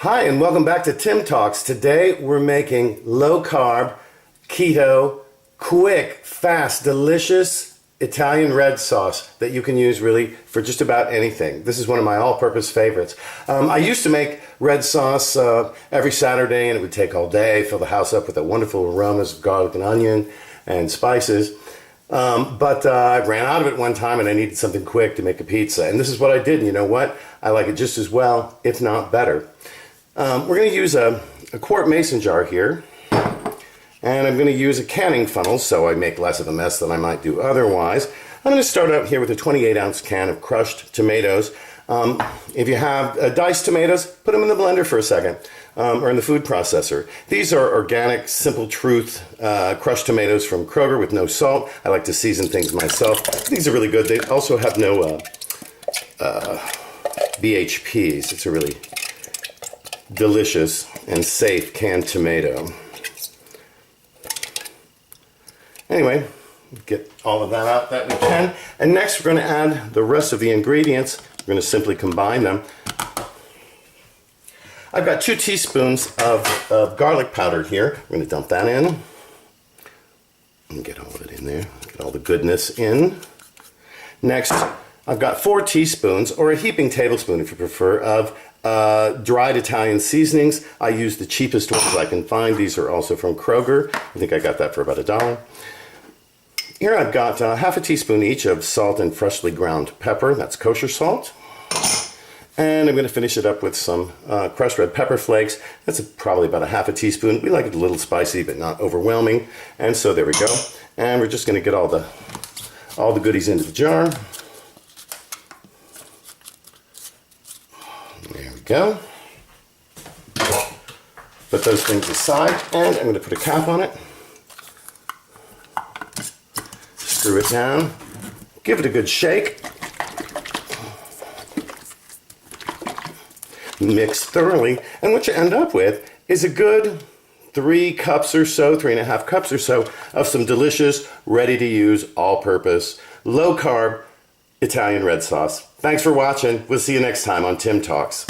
Hi, and welcome back to Tim Talks. Today we're making low-carb, keto, quick, fast, delicious Italian red sauce that you can use really for just about anything. This is one of my all-purpose favorites. I used to make red sauce every Saturday, and it would take all day, fill the house up with the wonderful aromas of garlic and onion and spices. But I ran out of it one time and I needed something quick to make a pizza. And this is what I did. And you know what? I like it just as well, if not better. We're going to use a quart mason jar here, and I'm going to use a canning funnel so I make less of a mess than I might do otherwise. I'm going to start out here with a 28-ounce can of crushed tomatoes. If you have diced tomatoes, put them in the blender for a second, or in the food processor. These are organic, Simple Truth crushed tomatoes from Kroger with no salt. I like to season things myself. These are really good. They also have no BHPs. It's a really delicious and safe canned tomato. Anyway, get all of that out that we can. And next we're going to add the rest of the ingredients. We're going to simply combine them. I've got 2 teaspoons of garlic powder here. We're going to dump that in. And get all of it in there. Get all the goodness in. Next, I've got 4 teaspoons, or a heaping tablespoon if you prefer, of dried Italian seasonings. I use the cheapest ones I can find. These are also from Kroger. I think I got that for about $1. Here I've got half a teaspoon each of salt and freshly ground pepper. That's kosher salt. And I'm going to finish it up with some crushed red pepper flakes. That's probably about a half a teaspoon. We like it a little spicy, but not overwhelming. And so there we go. And we're just going to get all the goodies into the jar. There we go. Put those things aside, and I'm going to put a cap on it. Screw it down. Give it a good shake. Mix thoroughly, and what you end up with is a good 3 cups or so, 3.5 cups or so of some delicious, ready-to-use, all-purpose, low-carb Italian red sauce. Thanks for watching. We'll see you next time on Tim Talks.